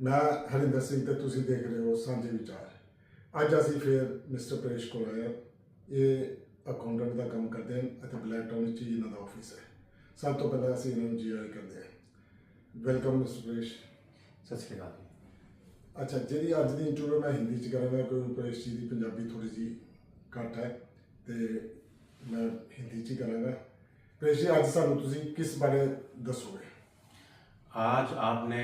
मैं हरिंदर सिंह ਤੇ ਤੁਸੀਂ ਦੇਖ ਰਹੇ ਹੋ ਸਾਂਝੇ ਵਿਚਾਰ। ਅੱਜ ਅਸੀਂ ਫਿਰ ਮਿਸਟਰ ਪਰੇਸ਼ ਕੋਲ ਆਏ ਹਾਂ। ਇਹ ਅਕਾਊਂਟੈਂਟ ਦਾ ਕੰਮ ਕਰਦੇ ਹਨ ਅਤੇ ਬਲੈਕ ਟਾਊਨ ਵਿੱਚ ਹੀ ਇਹਨਾਂ ਦਾ ਆਫਿਸ ਹੈ। ਸਭ ਤੋਂ ਪਹਿਲਾਂ ਅਸੀਂ ਇਹਨਾਂ ਨੂੰ ਜੀ ਆਈ ਕਰਦੇ ਹਾਂ। Welcome mister Paresh. ਸਤਿ ਸ਼੍ਰੀ ਅਕਾਲ ਜੀ। ਅੱਛਾ, ਜਿਹੜੀ ਅੱਜ ਦੀ ਇੰਟਰਵਿਊ ਮੈਂ ਹਿੰਦੀ 'ਚ ਕਰਾਂਗਾ ਕਿਉਂਕਿ ਪਰੇਸ਼ ਜੀ ਦੀ ਪੰਜਾਬੀ ਥੋੜੀ ਜਿਹੀ ਘੱਟ ਹੈ ਤੇ ਮੈਂ ਹਿੰਦੀ 'ਚ ਹੀ ਕਰਾਂਗਾ। ਪਰੇਸ਼ ਜੀ, ਅੱਜ ਸਾਨੂੰ ਤੁਸੀਂ ਕਿਸ ਬਾਰੇ ਦੱਸੋਗੇ? आज आपने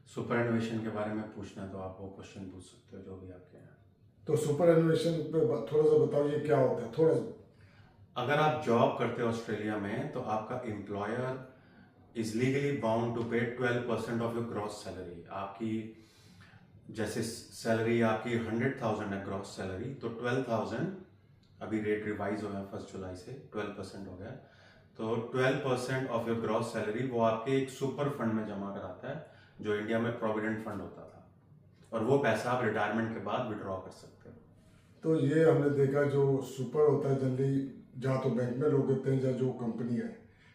सुपर इनोवेशन के बारे में पूछना है तो आप वो क्वेश्चन पूछ सकते हो जो भी आपके हैं। तो सुपर इनोवेशन पे थोड़ा सा बताओ, ये क्या होता है थोड़ा सा। अगर आप जॉब करते हो ऑस्ट्रेलिया में तो आपका employer is legally bound to pay 12% of your gross salary. आपकी जैसे सैलरी आपकी 100,000 है ग्रॉस सैलरी, तो 12,000 अभी रेट रिवाइज हो गया 1 जुलाई से 12% हो गया, तो 12% ऑफ योर ग्रॉस सैलरी वो आपके एक सुपर फंड में जमा कराता है जो इंडिया में प्रोविडेंट फंड होता था, और वो पैसा आप रिटायरमेंट के बाद विड्रॉ कर सकते हो। तो ये हमने देखा जो सुपर होता है जनरली जहाँ तो बैंक में लोग देते हैं या जो कंपनी है,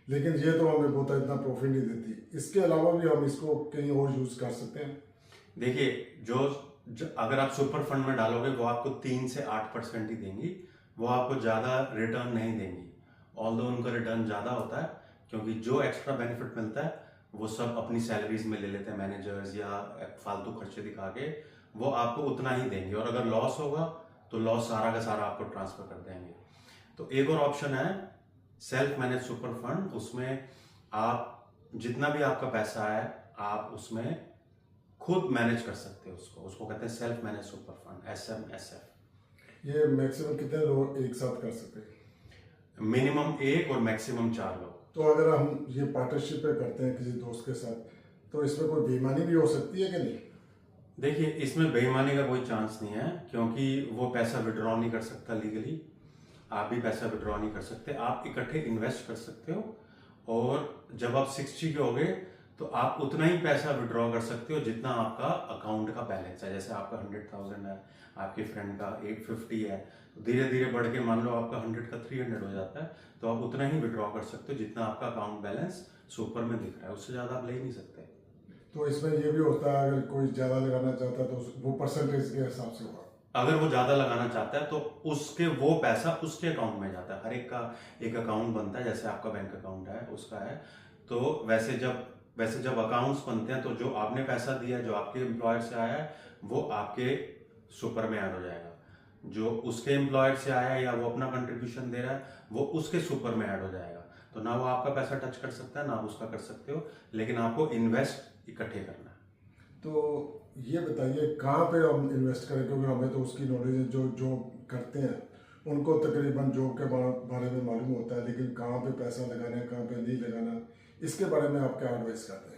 लेकिन ये तो हमें बहुत इतना प्रॉफिट नहीं देती। इसके अलावा भी हम इसको कहीं और यूज कर सकते हैं। देखिए, जो अगर आप सुपर फंड में डालोगे वो आपको 3 से 8% ही देंगी, वो आपको ज़्यादा रिटर्न नहीं देंगी। ऑल्दो उनका रिटर्न ज़्यादा होता है क्योंकि जो एक्स्ट्रा बेनिफिट मिलता है वो सब अपनी सैलरीज में ले लेते हैं मैनेजर्स या फालतू खर्चे दिखा के, वो आपको उतना ही देंगे, और अगर लॉस होगा तो लॉस सारा का सारा आपको ट्रांसफर कर देंगे। तो एक और ऑप्शन है सेल्फ मैनेज सुपर फंड। उसमें आप जितना भी आपका पैसा है आप उसमें खुद मैनेज कर सकते हो, उसको कहते हैं self manage super fund, SMSF। ये मैक्सिमम कितने लोग एक साथ कर सकते हैं? मिनिमम 1 और मैक्सिमम 4 लोग। तो अगर हम ये पार्टनरशिप पे करते हैं किसी दोस्त के साथ, तो इसमें कोई बेईमानी भी हो सकती है कि नहीं? देखिए, इसमें बेईमानी का कोई चांस नहीं है क्योंकि वो पैसा विड्रॉ नहीं कर सकता लीगली, आप भी पैसा विड्रॉ नहीं कर सकते। आप इकट्ठे इन्वेस्ट कर सकते हो, और जब आप 60 के हो गए तो आप उतना ही पैसा विड्रॉ कर सकते हो जितना आपका अकाउंट का बैलेंस है। जैसे आपका 100,000 है, आपके फ्रेंड का 850 है, तो धीरे धीरे बढ़ के मान लो आपका 100 का 300 हो जाता है, तो आप उतना ही विड्रॉ कर सकते हो जितना आपका अकाउंट बैलेंस सुपर में दिख रहा है, उससे ज़्यादा आप ले नहीं सकते। तो इसमें ये भी होता है अगर कोई ज़्यादा लगाना चाहता है तो वो परसेंटेज के हिसाब से होगा। अगर वो ज़्यादा लगाना चाहता है तो उसके वो पैसा उसके अकाउंट में जाता है। हर एक का एक अकाउंट बनता है, जैसे आपका बैंक अकाउंट है उसका है, तो वैसे जब अकाउंट्स बनते हैं तो जो आपने पैसा दिया है, जो आपके एम्प्लॉयर से आया है, वो आपके सुपर में ऐड हो जाएगा। जो उसके एम्प्लॉयर से आया है या वो अपना कंट्रीब्यूशन दे रहा है वो उसके सुपर में ऐड हो जाएगा। तो ना वो आपका पैसा टच कर सकता है ना उसका कर सकते हो, लेकिन आपको इन्वेस्ट इकट्ठे करना है। तो ये बताइए कहाँ पे हम इन्वेस्ट करें, क्योंकि हमें तो उसकी नॉलेज है, जो जॉब करते हैं उनको तकरीबन जॉब के बारे में मालूम होता है, लेकिन कहाँ पे पैसा लगाना है कहाँ पे नहीं लगाना, इसके बारे में आप क्या एडवाइस करते हैं?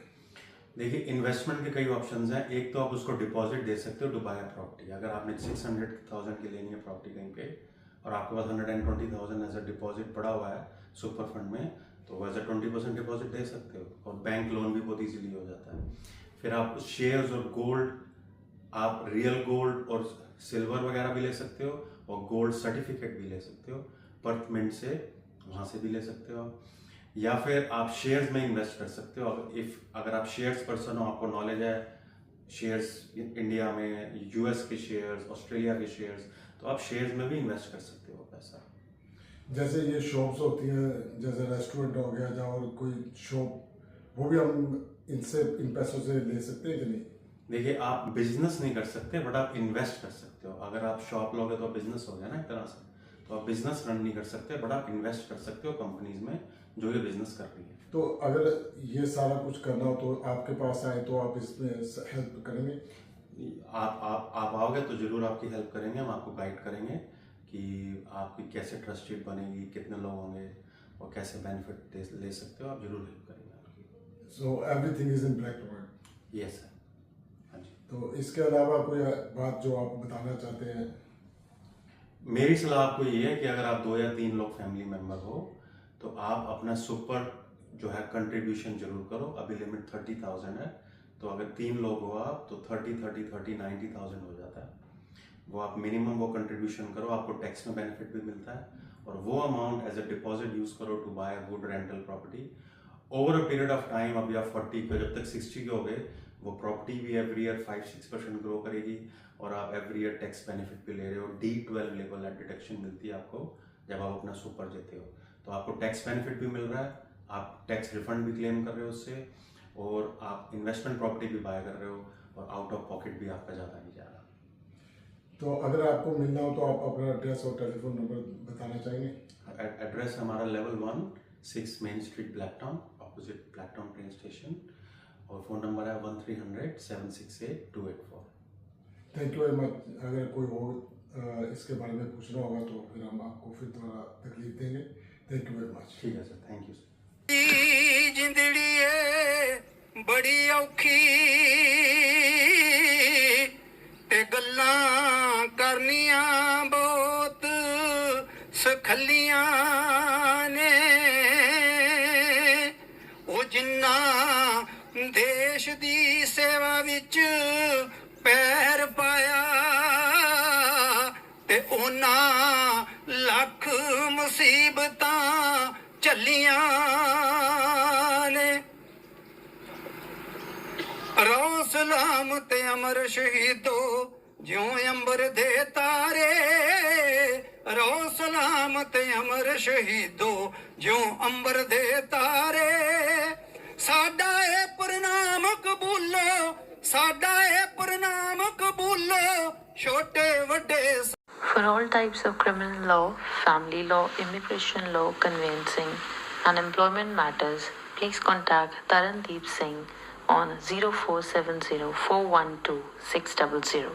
देखिए, इन्वेस्टमेंट के कई ऑप्शंस हैं। एक तो आप उसको डिपॉजिट दे सकते हो टू बाय प्रॉपर्टी। अगर आपने 600,000 की लेनी है प्रॉपर्टी कहीं पे और आपके पास 120,000 एज अ डिपॉजिट पड़ा हुआ है सुपर फंड में, तो एज अ 20% डिपॉजिट दे सकते हो, और बैंक लोन भी बहुत ईजिली हो जाता है। फिर आप शेयर्स और गोल्ड, आप रियल गोल्ड और सिल्वर वगैरह भी ले सकते हो, और गोल्ड सर्टिफिकेट भी ले सकते हो पर्थ मिंट से, वहाँ से भी ले सकते हो। या फिर आप शेयर्स में इन्वेस्ट कर सकते हो। अगर आप शेयर्स पर्सन हो, आपको नॉलेज है शेयर्स इंडिया में, US के शेयर्स, ऑस्ट्रेलिया के शेयर्स, तो आप शेयर्स में भी इन्वेस्ट कर सकते हो पैसा। जैसे ये शॉप्स होती हैं, जैसे रेस्टोरेंट हो गया या और कोई शॉप, वो भी हम इनसे इन पैसों से ले सकते हैं कि नहीं? देखिए, आप बिजनेस नहीं कर सकते बट आप इन्वेस्ट कर सकते हो। अगर आप शॉप लोगे तो बिजनेस हो गया ना एक तरह से, तो आप बिजनेस रन नहीं कर सकते बट आप इन्वेस्ट कर सकते हो कंपनीज में जो ये बिजनेस कर रही है। तो अगर ये सारा कुछ करना हो तो आपके पास आए तो आप इसमें हेल्प करेंगे? आप आओगे तो जरूर आपकी हेल्प करेंगे, हम आपको गाइड करेंगे कि आपकी कैसे ट्रस्टेड बनेगी, कितने लोग होंगे और कैसे बेनिफिट ले सकते हो, आप जरूर हेल्प करेंगे आपकी। So everything is in black and white? Yes sir. हाँ जी। तो इसके अलावा कोई बात जो आप बताना चाहते हैं? मेरी सलाह आपको ये है कि अगर आप 2 या 3 लोग फैमिली मेंबर हो तो आप अपना सुपर जो है कंट्रीब्यूशन जरूर करो। अभी लिमिट 30,000 है, तो अगर 3 लोग हो आप तो 30 90,000 हो जाता है। वो आप मिनिमम वो कंट्रीब्यूशन करो, आपको टैक्स में बेनिफिट भी मिलता है, और वो amount as a deposit use करो to buy a good rental property over a period of time. अभी आप 40 के, जब तक 60 के हो गए वो प्रॉपर्टी भी एवरी ईयर 5-6% ग्रो करेगी और आप एवरी ईयर टैक्स बेनिफिट भी ले रहे हो। D12 लेवल डिडक्शन मिलती है आपको जब आप अपना सुपर देते हो, तो आपको टैक्स बेनिफिट भी मिल रहा है, आप टैक्स रिफंड भी क्लेम कर रहे हो उससे, और आप इन्वेस्टमेंट प्रॉपर्टी भी बाय कर रहे हो और आउट ऑफ पॉकेट भी आपका ज़्यादा नहीं जा रहा। तो अगर आपको मिलना हो तो आप अपना एड्रेस और टेलीफोन नंबर बताना चाहेंगे? एड्रेस हमारा level 1, 6 main street, black town, opposite black town train station, और फ़ोन नंबर है 1300-768-284। Thank you very much. अगर कोई हो इसके बारे में पूछना होगा तो फिर हम आपको फिर दोबारा तकलीफ देंगे। Thank you very much. ठीक है सर, थैंक यू सर। जिंदड़ी ए बड़ी औखी ते गल्लां करनियां बहुत सखलियां ने, ओ जिन्ना देश दी सेवा विच पैर पाया ते ओना लख मुसीबतां झल्लियां ने। रहो सलामत अमर शहीदो ज्यों अंबर दे तारे, रहो सलामत अमर शहीदो ज्यों अंबर दे तारे। साडा ए प्रणाम कबूलो, साडा ए प्रणाम कबूलो, छोटे वड्डे। For all types of criminal law, family law, immigration law, conveyancing, and employment matters, please contact Tarandeep Singh on 0470 412 600.